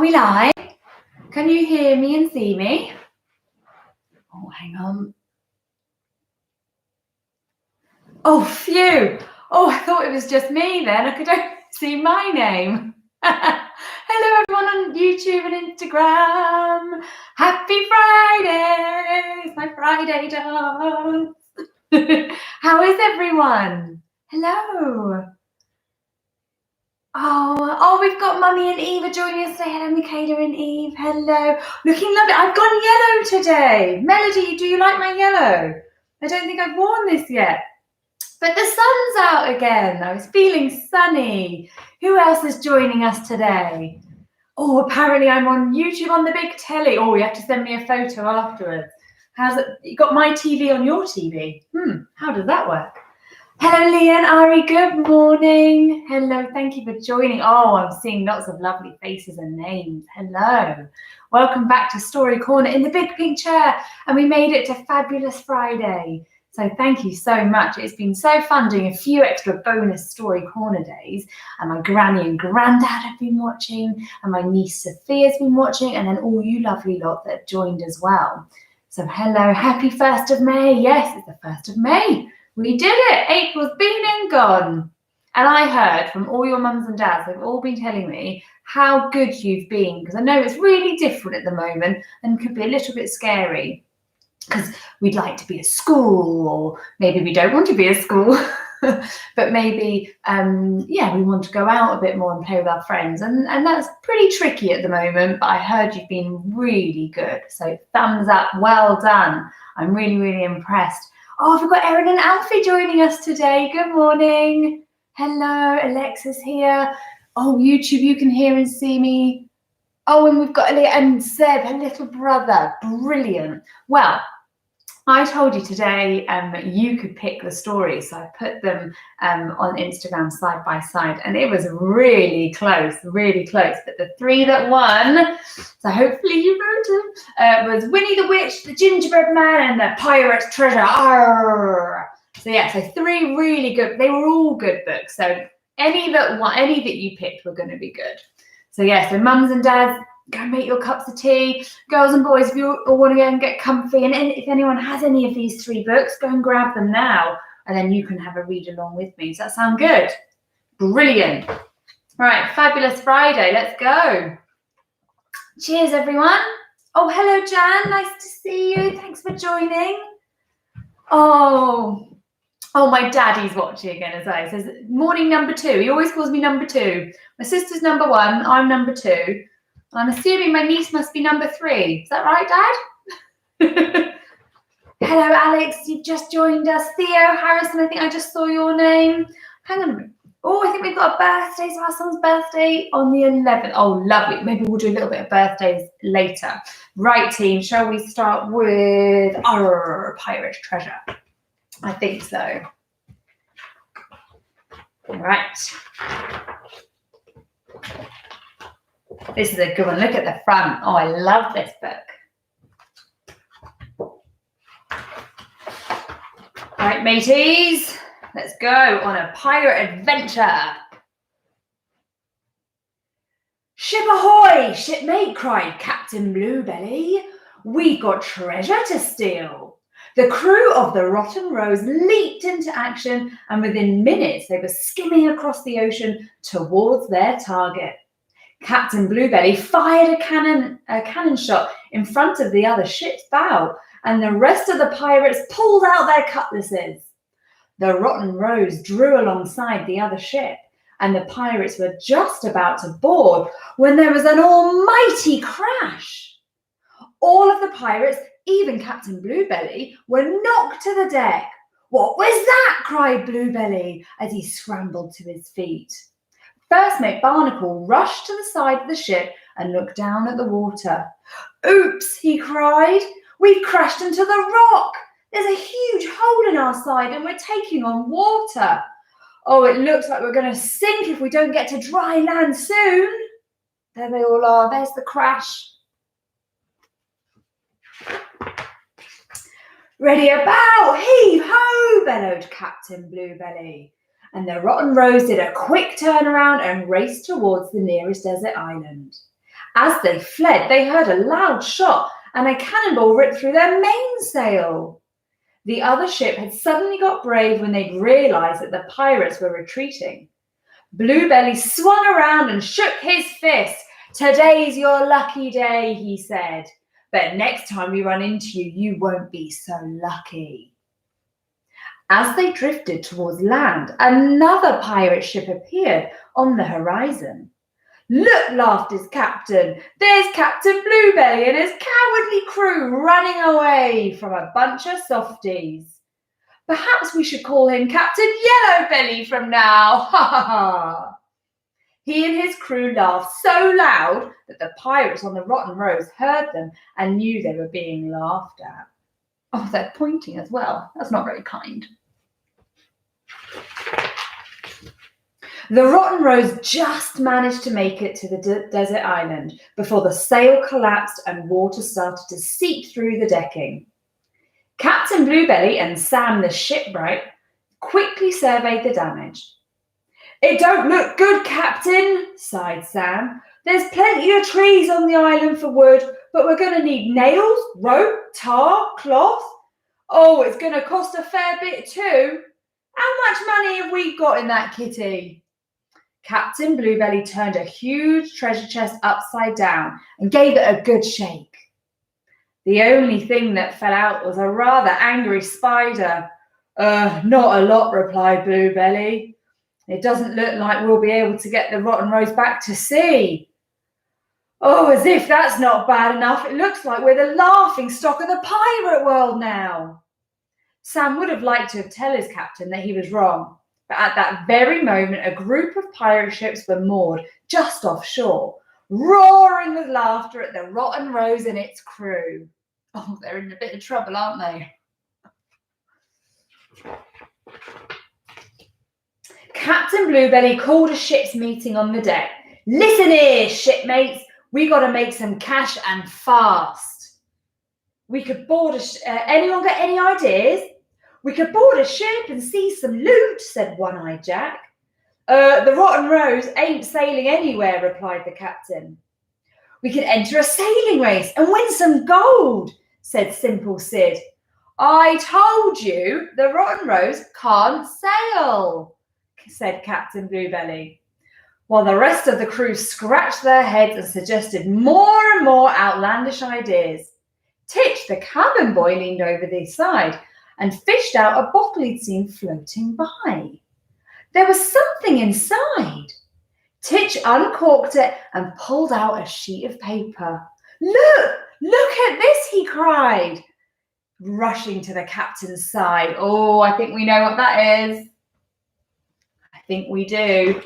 Are we live? Can you hear me and see me? Oh, hang on. Oh, phew. Oh, I thought it was just me then. I could only see my name. Hello, everyone on YouTube and Instagram. Happy Friday. It's my Friday dance. How is everyone? Hello. Oh, we've got Mummy and Eva joining us today. Hello, Michaela and Eve. Hello. Looking lovely. I've gone yellow today. Melody, do you like my yellow? I don't think I've worn this yet. But the sun's out again. I was feeling sunny. Who else is joining us today? Oh, apparently I'm on YouTube on the big telly. Oh, you have to send me a photo afterwards. How's it? You got my TV on your TV? How does that work? Hello, Leah and Ari, good morning. Hello, thank you for joining. Oh, I'm seeing lots of lovely faces and names. Hello. Welcome back to Story Corner in the big pink chair. And we made it to Fabulous Friday. So thank you so much. It's been so fun doing a few extra bonus Story Corner days. And my granny and granddad have been watching. And my niece Sophia's been watching. And then all you lovely lot that joined as well. So hello, happy 1st of May. Yes, it's the 1st of May. We did it. April's been and gone. And I heard from all your mums and dads, they've all been telling me how good you've been, because I know it's really different at the moment and could be a little bit scary because we'd like to be at school, or maybe we don't want to be at school, but maybe, we want to go out a bit more and play with our friends. And that's pretty tricky at the moment, but I heard you've been really good. So thumbs up, well done. I'm really, really impressed. Oh, we've got Erin and Alfie joining us today. Good morning. Hello, Alexa's here. Oh, YouTube, you can hear and see me. Oh, and we've got Elliot and Seb, her little brother. Brilliant. Well, I told you today you could pick the stories. So I put them on Instagram side by side, and it was really close. But the 3 that won, so hopefully you wrote them, was Winnie the Witch, the Gingerbread Man, and the Pirate's Treasure. Arr! So yeah, so 3 really good. They were all good books. So any that you picked were going to be good. So yeah, so mums and dads, go and make your cups of tea. Girls and boys, if you all want to go and get comfy, and if anyone has any of these 3 books, go and grab them now, and then you can have a read along with me. Does that sound good? Brilliant. Right, Fabulous Friday. Let's go. Cheers, everyone. Oh, hello, Jan. Nice to see you. Thanks for joining. Oh, my daddy's watching again as well. He says, morning number 2. He always calls me number 2. My sister's number 1. I'm number 2. I'm assuming my niece must be number 3. Is that right, Dad? Hello, Alex. You've just joined us. Theo Harrison, I think I just saw your name. Hang on a minute. Oh, I think we've got a birthday. So our son's birthday on the 11th. Oh, lovely. Maybe we'll do a little bit of birthdays later. Right, team. Shall we start with our Pirate's Treasure? I think so. All right. This is a good one. Look at the front. Oh, I love this book. All right, mateys, let's go on a pirate adventure. Ship ahoy, shipmate, cried Captain Bluebelly. We've got treasure to steal. The crew of the Rotten Rose leaped into action, and within minutes they were skimming across the ocean towards their target. Captain Bluebelly fired a cannon shot in front of the other ship's bow, and the rest of the pirates pulled out their cutlasses. The Rotten Rose drew alongside the other ship, and the pirates were just about to board when there was an almighty crash. All of the pirates, even Captain Bluebelly, were knocked to the deck. What was that? Cried Bluebelly as he scrambled to his feet. First Mate Barnacle rushed to the side of the ship and looked down at the water. Oops, he cried. We've crashed into the rock. There's a huge hole in our side and we're taking on water. Oh, it looks like we're going to sink if we don't get to dry land soon. There they all are. There's the crash. Ready about, heave ho, bellowed Captain Bluebelly. And the Rotten Rose did a quick turnaround and raced towards the nearest desert island. As they fled, they heard a loud shot and a cannonball ripped through their mainsail. The other ship had suddenly got brave when they'd realised that the pirates were retreating. Bluebelly swung around and shook his fist. "Today's your lucky day," he said. "But next time we run into you, you won't be so lucky." As they drifted towards land, another pirate ship appeared on the horizon. "Look," laughed his captain, "there's Captain Bluebelly and his cowardly crew running away from a bunch of softies. Perhaps we should call him Captain Yellowbelly from now. Ha ha ha." He and his crew laughed so loud that the pirates on the Rotten Rose heard them and knew they were being laughed at. Oh, they're pointing as well. That's not very kind. The Rotten Rose just managed to make it to the desert island before the sail collapsed and water started to seep through the decking. Captain Bluebelly and Sam the shipwright quickly surveyed the damage. "It don't look good, Captain," sighed Sam. "There's plenty of trees on the island for wood, but we're going to need nails, rope, tar, cloth. Oh, it's going to cost a fair bit too. How much money have we got in that kitty?" Captain Bluebelly turned a huge treasure chest upside down and gave it a good shake. The only thing that fell out was a rather angry spider. Not a lot," replied Bluebelly. "It doesn't look like we'll be able to get the Rotten Rose back to sea." "Oh, as if that's not bad enough, it looks like we're the laughing stock of the pirate world now." Sam would have liked to tell his captain that he was wrong, but at that very moment, a group of pirate ships were moored just offshore, roaring with laughter at the Rotten Rose and its crew. Oh, they're in a bit of trouble, aren't they? Captain Bluebelly called a ship's meeting on the deck. "Listen here, shipmates, we got to make some cash and fast. We could board anyone got any ideas?" "We could board a ship and see some loot," said One-Eyed Jack. The Rotten Rose ain't sailing anywhere," replied the captain. "We could enter a sailing race and win some gold," said Simple Sid. "I told you the Rotten Rose can't sail," said Captain Bluebelly, while the rest of the crew scratched their heads and suggested more and more outlandish ideas. Titch, the cabin boy, leaned over the side and fished out a bottle he'd seen floating by. There was something inside. Titch uncorked it and pulled out a sheet of paper. Look at this," he cried, rushing to the captain's side. "Oh, I think we know what that is." I think we do.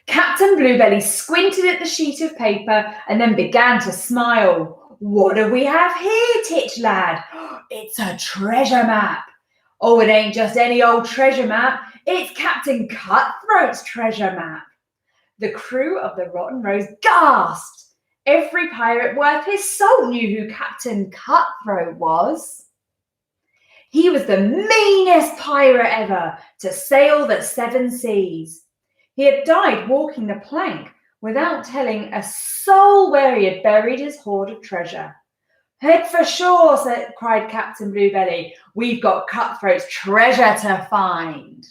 Captain Bluebelly squinted at the sheet of paper and then began to smile. "What do we have here, Titch lad?" "It's a treasure map." "Oh, it ain't just any old treasure map. It's Captain Cutthroat's treasure map." The crew of the Rotten Rose gasped. Every pirate worth his salt knew who Captain Cutthroat was. He was the meanest pirate ever to sail the 7 seas. He had died walking the plank without telling a soul where he had buried his hoard of treasure. "Head for shore," cried Captain Bluebelly. "We've got Cutthroat's treasure to find."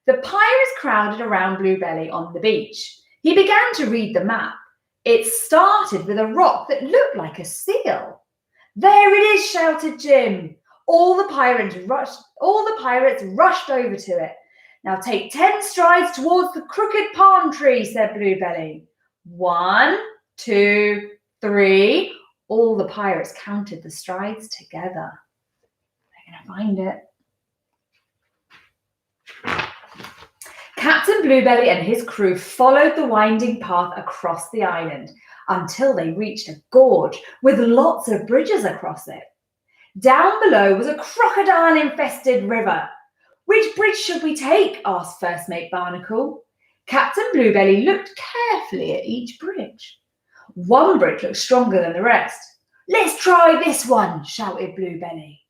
The pirates crowded around Bluebelly on the beach. He began to read the map. It started with a rock that looked like a seal. "There it is," shouted Jim. All the pirates rushed over to it. "Now take 10 strides towards the crooked palm tree," said Bluebelly. 1, 2, 3. All the pirates counted the strides together. They're going to find it. Captain Bluebelly and his crew followed the winding path across the island until they reached a gorge with lots of bridges across it. Down below was a crocodile-infested river. "Which bridge should we take?" asked First Mate Barnacle. Captain Bluebelly looked carefully at each bridge. One bridge looked stronger than the rest. "Let's try this one," shouted Bluebelly.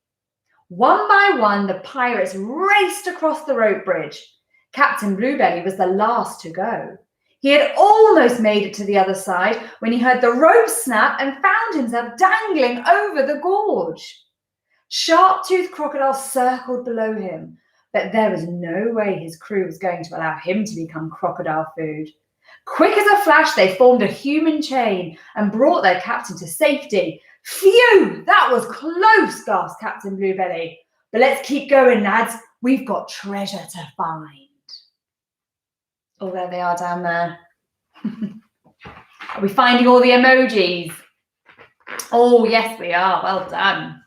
One by one, the pirates raced across the rope bridge. Captain Bluebelly was the last to go. He had almost made it to the other side when he heard the rope snap and found himself dangling over the gorge. Sharp-toothed Crocodile circled below him, but there was no way his crew was going to allow him to become crocodile food. Quick as a flash, they formed a human chain and brought their captain to safety. Phew, that was close, gasped Captain Bluebelly. But let's keep going, lads. We've got treasure to find. Oh, there they are down there. Are we finding all the emojis? Oh, yes, we are. Well done.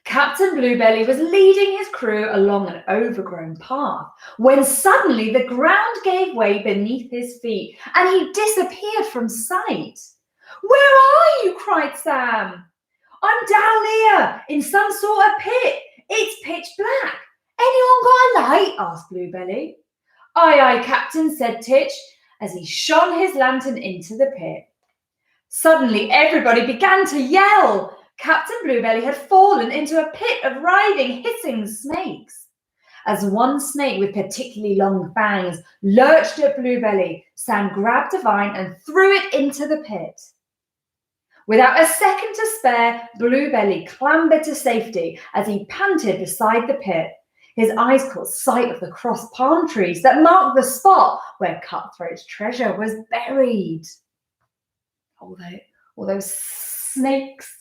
Captain Bluebelly was leading his crew along an overgrown path when suddenly the ground gave way beneath his feet and he disappeared from sight. Where are you? Cried Sam. I'm down here in some sort of pit. It's pitch black. Anyone got a light? Asked Bluebelly. Aye, aye, Captain, said Titch as he shone his lantern into the pit. Suddenly everybody began to yell. Captain Bluebelly had fallen into a pit of writhing, hissing snakes. As one snake with particularly long fangs lurched at Bluebelly, Sam grabbed a vine and threw it into the pit. Without a second to spare, Bluebelly clambered to safety as he panted beside the pit. His eyes caught sight of the cross palm trees that marked the spot where Cutthroat's treasure was buried. All those snakes.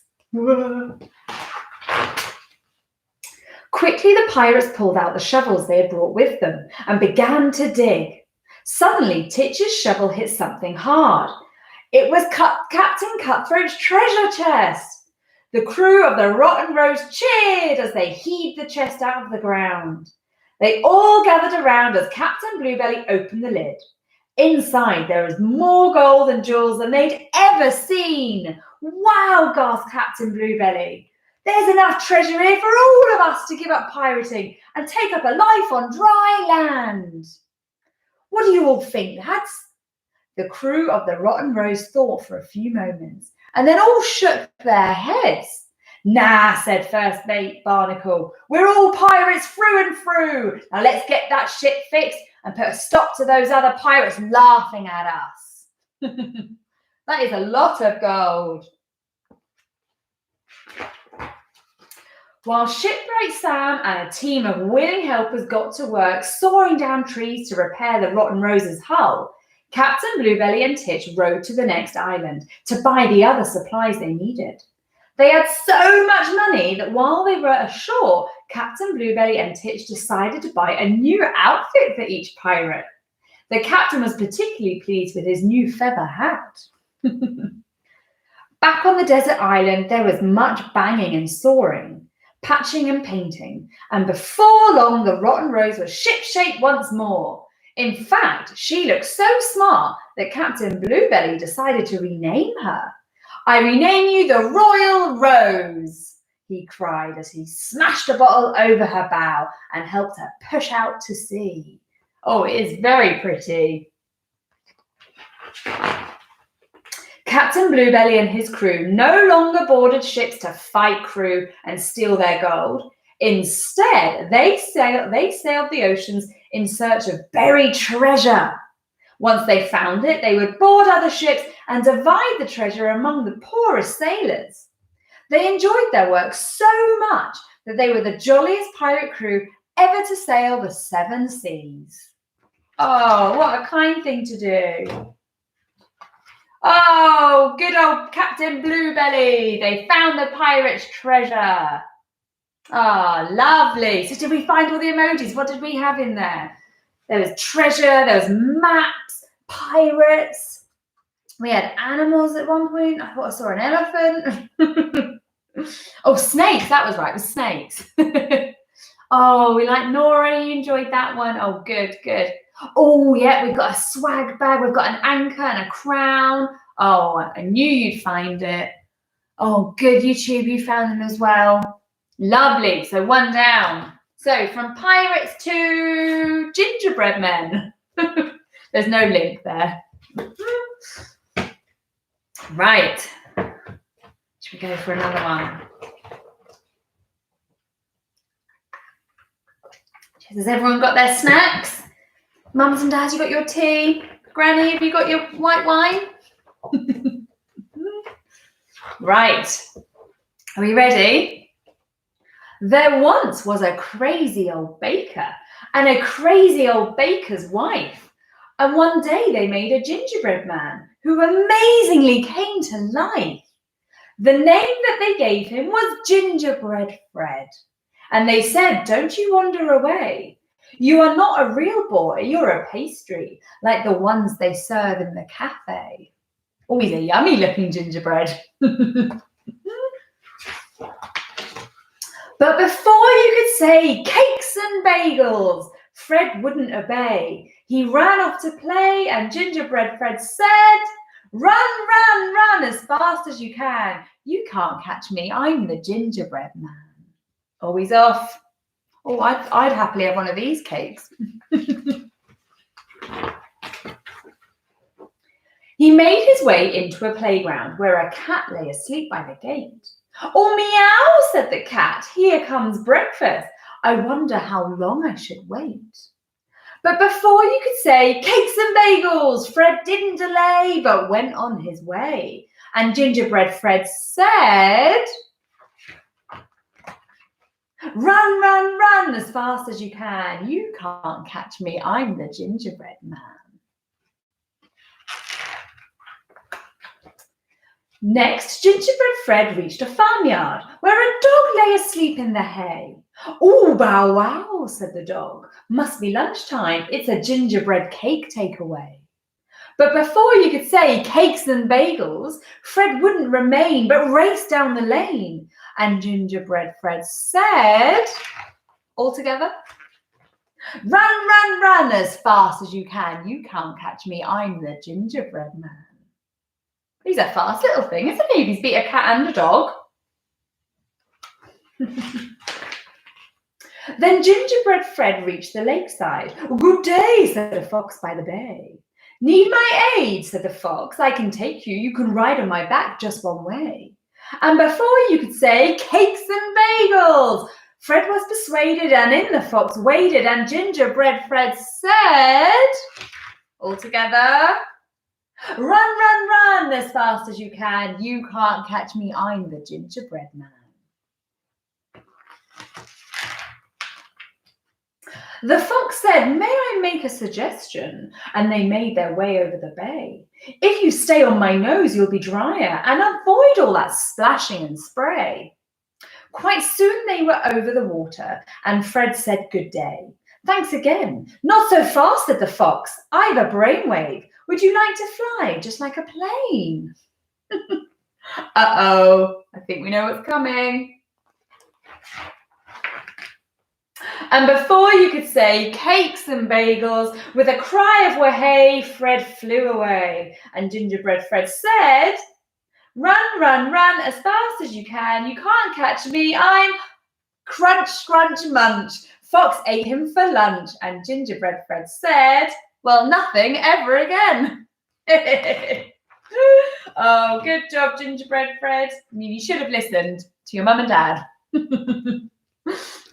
Quickly, the pirates pulled out the shovels they had brought with them and began to dig. Suddenly, Titch's shovel hit something hard. It was Captain Cutthroat's treasure chest. The crew of the Rotten Rose cheered as they heaved the chest out of the ground. They all gathered around as Captain Bluebelly opened the lid. Inside, there was more gold and jewels than they'd ever seen. Wow, gasped Captain Bluebelly. There's enough treasure here for all of us to give up pirating and take up a life on dry land. What do you all think, lads? The crew of the Rotten Rose thought for a few moments and then all shook their heads. Nah, said First Mate Barnacle. We're all pirates through and through. Now let's get that ship fixed and put a stop to those other pirates laughing at us. That is a lot of gold. While Shipwright Sam and a team of willing helpers got to work sawing down trees to repair the Rotten Rose's hull, Captain Bluebelly and Titch rowed to the next island to buy the other supplies they needed. They had so much money that while they were ashore, Captain Bluebelly and Titch decided to buy a new outfit for each pirate. The captain was particularly pleased with his new feather hat. Back on the desert island, there was much banging and sawing, patching and painting, and before long the Rotten Rose was shipshape once more. In fact, she looked so smart that Captain Bluebelly decided to rename her. I rename you the Royal Rose, he cried as he smashed a bottle over her bow and helped her push out to sea. Oh, it is very pretty. Captain Bluebelly and his crew no longer boarded ships to fight crew and steal their gold. Instead, they sailed the oceans in search of buried treasure. Once they found it, they would board other ships and divide the treasure among the poorest sailors. They enjoyed their work so much that they were the jolliest pirate crew ever to sail the 7 seas. Oh, what a kind thing to do. Oh, good old Captain Bluebelly. They found the pirates' treasure. Ah, lovely. So did we find all the emojis? What did we have in there? There was treasure, there was maps, pirates. We had animals at one point. I thought I saw an elephant. Oh, snakes. That was right. It was snakes. Oh, we like Nora. You enjoyed that one. Oh, good, good. Oh, yeah, we've got a swag bag. We've got an anchor and a crown. Oh, I knew you'd find it. Oh, good, YouTube. You found them as well. Lovely. So 1 down. So from pirates to gingerbread men. There's no link there. Right. Should we go for another one? Has everyone got their snacks? Mums and dads, you got your tea? Granny, have you got your white wine? Right. Are we ready? There once was a crazy old baker and a crazy old baker's wife. And one day they made a gingerbread man who amazingly came to life. The name that they gave him was Gingerbread Fred. And they said, don't you wander away. You are not a real boy, you're a pastry, like the ones they serve in the cafe. Oh, he's a yummy looking gingerbread. But before you could say cakes and bagels, Fred wouldn't obey. He ran off to play and Gingerbread Fred said, run, run, run as fast as you can. You can't catch me, I'm the gingerbread man. Oh, he's off. Oh, I'd happily have one of these cakes. He made his way into a playground where a cat lay asleep by the gate. Oh, meow, said the cat. Here comes breakfast. I wonder how long I should wait. But before you could say cakes and bagels, Fred didn't delay, but went on his way. And Gingerbread Fred said, run, run, run as fast as you can. You can't catch me, I'm the gingerbread man. Next, Gingerbread Fred reached a farmyard where a dog lay asleep in the hay. Oh, bow wow, said the dog. Must be lunchtime. It's a gingerbread cake takeaway. But before you could say cakes and bagels, Fred wouldn't remain but raced down the lane. And Gingerbread Fred said, all together, run, run, run as fast as you can. You can't catch me. I'm the gingerbread man. He's a fast little thing, isn't he? He's beat a cat and a dog. Then Gingerbread Fred reached the lakeside. Good day, said a fox by the bay. Need my aid, said the fox. I can take you. You can ride on my back just one way. And before you could say cakes and bagels, Fred was persuaded and in the fox waded. And Gingerbread Fred said, all together, run, run, run as fast as you can. You can't catch me. I'm the gingerbread man. The fox said, may I make a suggestion? And they made their way over the bay. If you stay on my nose, you'll be drier and avoid all that splashing and spray. Quite soon they were over the water and Fred said good day. Thanks again. Not so fast, said the fox. I've a brainwave. Would you like to fly just like a plane? Uh-oh, I think we know what's coming. And before you could say cakes and bagels, with a cry of wah-hey, Fred flew away. And Gingerbread Fred said, run, run, run as fast as you can. You can't catch me. I'm crunch, scrunch, munch. Fox ate him for lunch. And Gingerbread Fred said, well, nothing ever again. Oh, good job, Gingerbread Fred. I mean, you should have listened to your mum and dad.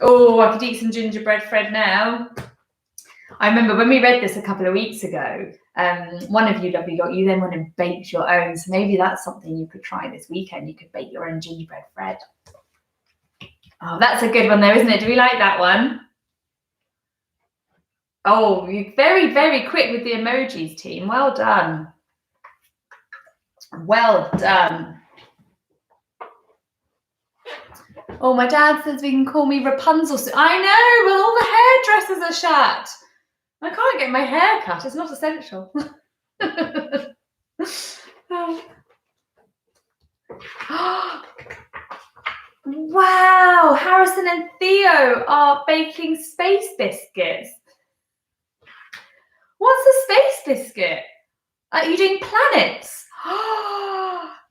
Oh, I could eat some gingerbread Fred now. I remember when we read this a couple of weeks ago, one of you, lovely, you then went and baked your own. So maybe that's something you could try this weekend. You could bake your own gingerbread Fred. Oh, that's a good one though, isn't it? Do we like that one? Oh, you're very, very quick with the emojis, team. Well done. Well done. Oh, my dad says we can call me Rapunzel. I know, well, all the hairdressers are shut. I can't get my hair cut. It's not essential. Wow, Harrison and Theo are baking space biscuits. What's a space biscuit? Are you doing planets?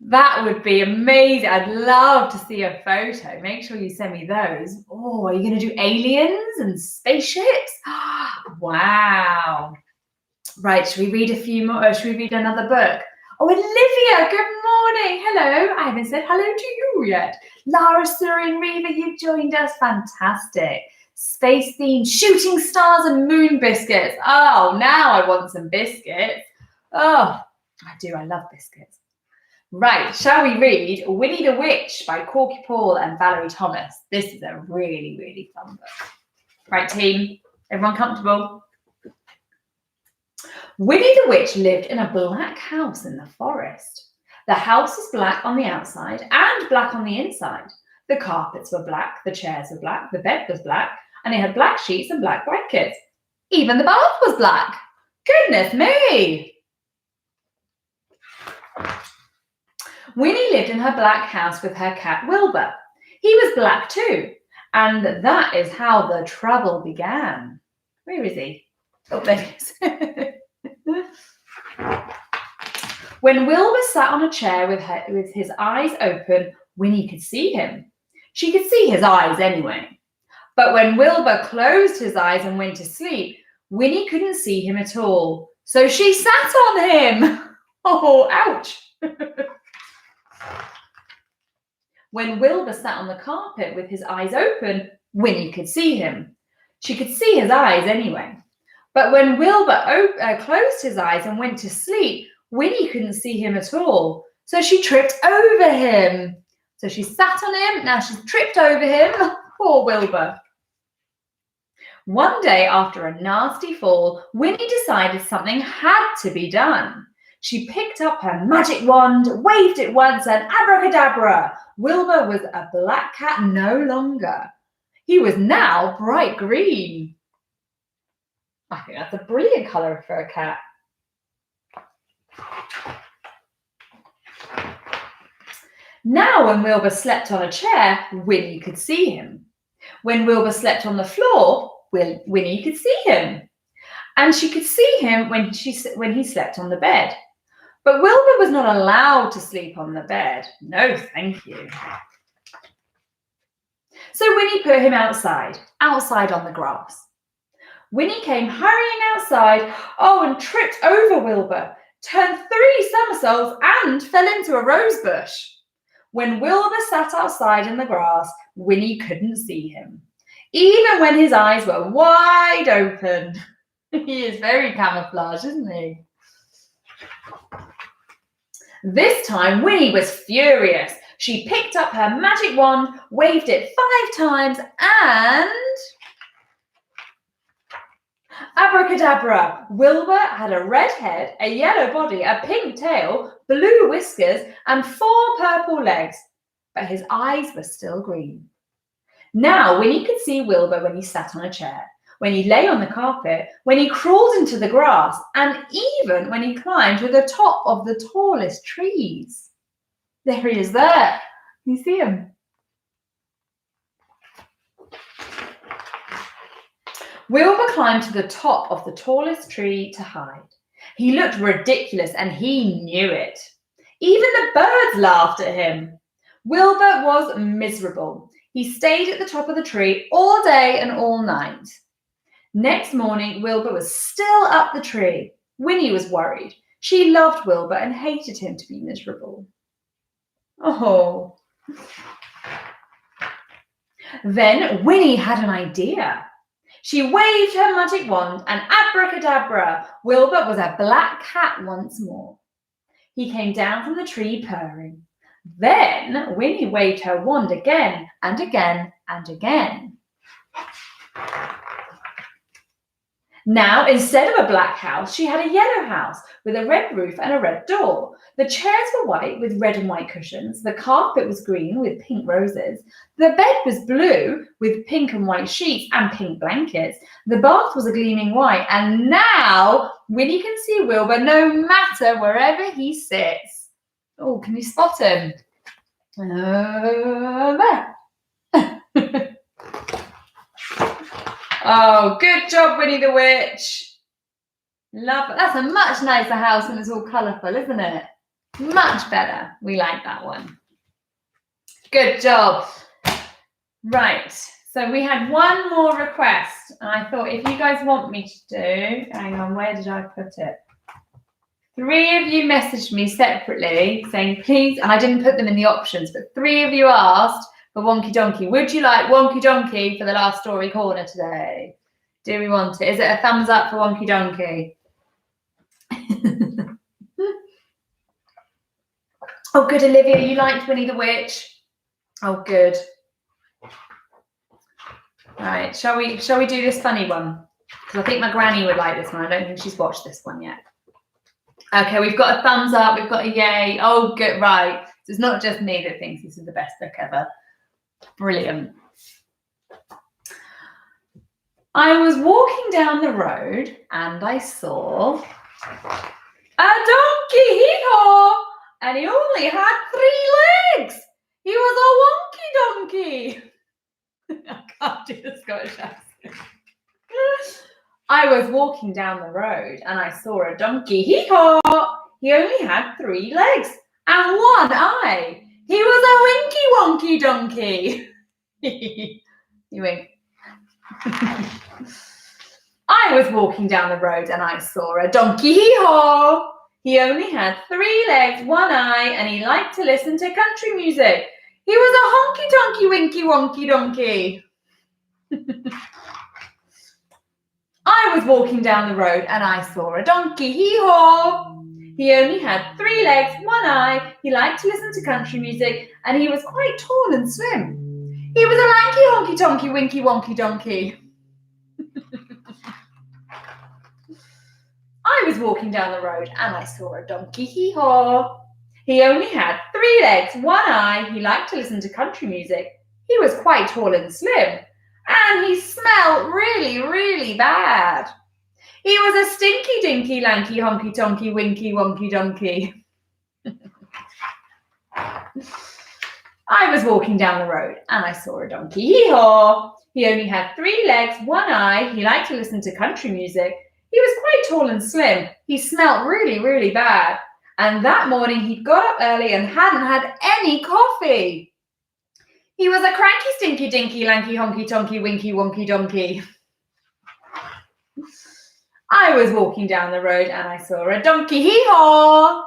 That would be amazing. I'd love to see a photo. Make sure you send me those. Oh, are you going to do aliens and spaceships? Wow. Right, should we read a few more? Or should we read another book? Oh, Olivia, good morning. Hello. I haven't said hello to you yet. Lara, Suri and Reva, you've joined us. Fantastic. Space themed shooting stars and moon biscuits. Oh, now I want some biscuits. Oh, I do. I love biscuits. Right, shall we read Winnie the Witch by Corky Paul and Valerie Thomas? This is a really, really fun book. Right, team, everyone comfortable? Winnie the Witch lived in a black house in the forest. The house was black on the outside and black on the inside. The carpets were black, the chairs were black, the bed was black, and it had black sheets and black blankets. Even the bath was black. Goodness me! Winnie lived in her black house with her cat Wilbur. He was black too, and that is how the trouble began. Where is he? Oh, there he is. When Wilbur sat on a chair with his eyes open, Winnie could see him. She could see his eyes anyway. But when Wilbur closed his eyes and went to sleep, Winnie couldn't see him at all. So she sat on him. Oh, ouch. When Wilbur sat on the carpet with his eyes open, Winnie could see him. She could see his eyes anyway. But when Wilbur closed his eyes and went to sleep, Winnie couldn't see him at all. So she tripped over him. So she sat on him, now she's tripped over him. Poor Wilbur. One day after a nasty fall, Winnie decided something had to be done. She picked up her magic wand, waved it once, and abracadabra! Wilbur was a black cat no longer. He was now bright green. I think that's a brilliant colour for a cat. Now when Wilbur slept on a chair, Winnie could see him. When Wilbur slept on the floor, Winnie could see him. And she could see him when he slept on the bed. But Wilbur was not allowed to sleep on the bed. No, thank you. So Winnie put him outside on the grass. Winnie came hurrying outside, and tripped over Wilbur, turned 3 somersaults and fell into a rose bush. When Wilbur sat outside in the grass, Winnie couldn't see him, even when his eyes were wide open. He is very camouflaged, isn't he? This time, Winnie was furious. She picked up her magic wand, waved it 5 times, and abracadabra! Wilbur had a red head, a yellow body, a pink tail, blue whiskers, and 4 purple legs. But his eyes were still green. Now Winnie could see Wilbur when he sat on a chair, when he lay on the carpet, when he crawled into the grass, and even when he climbed to the top of the tallest trees. There he is there. You see him? Wilbur climbed to the top of the tallest tree to hide. He looked ridiculous and he knew it. Even the birds laughed at him. Wilbur was miserable. He stayed at the top of the tree all day and all night. Next morning, Wilbur was still up the tree. Winnie was worried. She loved Wilbur and hated him to be miserable. Oh. Then Winnie had an idea. She waved her magic wand and abracadabra! Wilbur was a black cat once more. He came down from the tree purring. Then Winnie waved her wand again and again and again. Now, instead of a black house, she had a yellow house with a red roof and a red door. The chairs were white with red and white cushions. The carpet was green with pink roses. The bed was blue with pink and white sheets and pink blankets. The bath was a gleaming white. And now Winnie can see Wilbur no matter wherever he sits. Oh, can you spot him? There. Oh, good job, Winnie the Witch. Love it. That's a much nicer house when it's all colourful, isn't it? Much better. We like that one. Good job. Right. So we had one more request. And I thought if you guys want me to do, hang on, where did I put it? 3 of you messaged me separately saying, please, and I didn't put them in the options, but 3 of you asked for Wonky Donkey. Would you like Wonky Donkey for the last story corner today? Do we want it? Is it a thumbs up for Wonky Donkey? Oh, good, Olivia, you liked Winnie the Witch. Oh, good. All right, shall we do this funny one? Because I think my granny would like this one. I don't think she's watched this one yet. Okay, we've got a thumbs up, we've got a yay. Oh, good, right. So it's not just me that thinks this is the best book ever. Brilliant. I was walking down the road and I saw a donkey hee-haw, and he only had 3 legs. He was a wonky donkey. I can't do the Scottish accent. I was walking down the road and I saw a donkey hee-haw. He only had 3 legs and 1 eye. He was a winky wonky donkey. You wink. I was walking down the road and I saw a donkey hee-haw. He only had 3 legs, 1 eye, and he liked to listen to country music. He was a honky tonky winky wonky donkey. I was walking down the road and I saw a donkey hee-haw. He only had 3 legs, 1 eye. He liked to listen to country music and he was quite tall and slim. He was a lanky honky tonky winky wonky donkey. I was walking down the road and I saw a donkey hee-haw. He only had 3 legs, 1 eye. He liked to listen to country music. He was quite tall and slim. And he smelled really, really bad. He was a stinky, dinky, lanky, honky, tonky, winky, wonky donkey. I was walking down the road and I saw a donkey hee-haw. He only had 3 legs, 1 eye. He liked to listen to country music. He was quite tall and slim. He smelled really, really bad. And that morning he got up early and hadn't had any coffee. He was a cranky, stinky, dinky, lanky, honky, tonky, winky, wonky donkey. I was walking down the road and I saw a donkey hee-haw.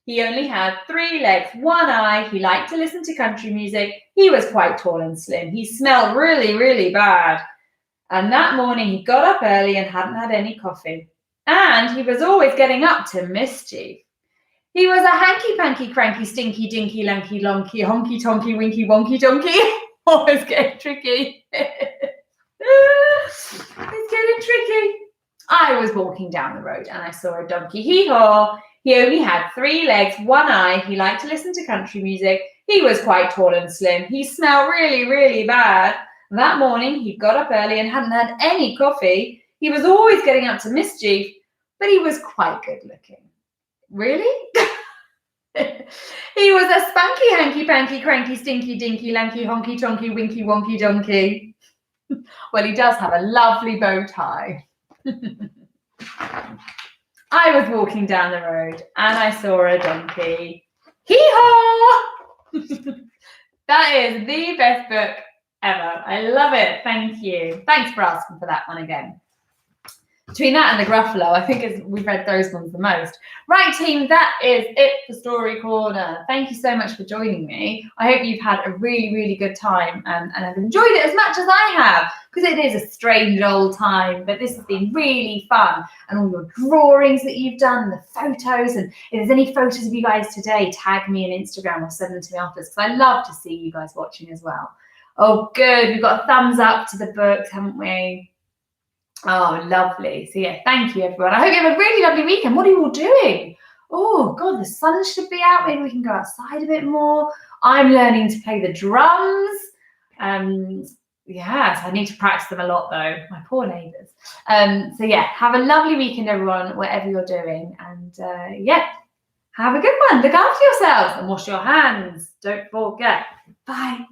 He only had 3 legs, 1 eye. He liked to listen to country music. He was quite tall and slim. He smelled really, really bad. And that morning he got up early and hadn't had any coffee. And he was always getting up to mischief. He was a hanky-panky, cranky, stinky, dinky, lanky, lonky, honky, tonky, winky, wonky donkey. Oh, it's getting tricky. It's getting tricky. I was walking down the road and I saw a donkey hee-haw. He only had 3 legs, 1 eye. He liked to listen to country music. He was quite tall and slim. He smelled really, really bad. That morning, he got up early and hadn't had any coffee. He was always getting up to mischief, but he was quite good looking. Really? He was a spunky, hanky-panky, cranky, stinky, dinky, lanky, honky, tonky, winky, wonky donkey. Well, he does have a lovely bow tie. I was walking down the road and I saw a donkey. Hee-haw! That is the best book ever. I love it. Thank you. Thanks for asking for that one again. Between that and the Gruffalo, I think we've read those ones the most. Right, team, that is it for Story Corner. Thank you so much for joining me. I hope you've had a really, really good time and have enjoyed it as much as I have, because it is a strange old time, but this has been really fun. And all your drawings that you've done, the photos, and if there's any photos of you guys today, tag me on Instagram or send them to me afterwards, because I love to see you guys watching as well. Oh, good. We've got a thumbs up to the books, haven't we? Oh, lovely. So yeah, thank you, everyone. I hope you have a really lovely weekend. What are you all doing? Oh, God, the sun should be out. Maybe we can go outside a bit more. I'm learning to play the drums. Yes, I need to practice them a lot, though. My poor neighbours. So yeah, have a lovely weekend, everyone, whatever you're doing. And yeah, have a good one. Look after yourselves and wash your hands. Don't forget. Bye.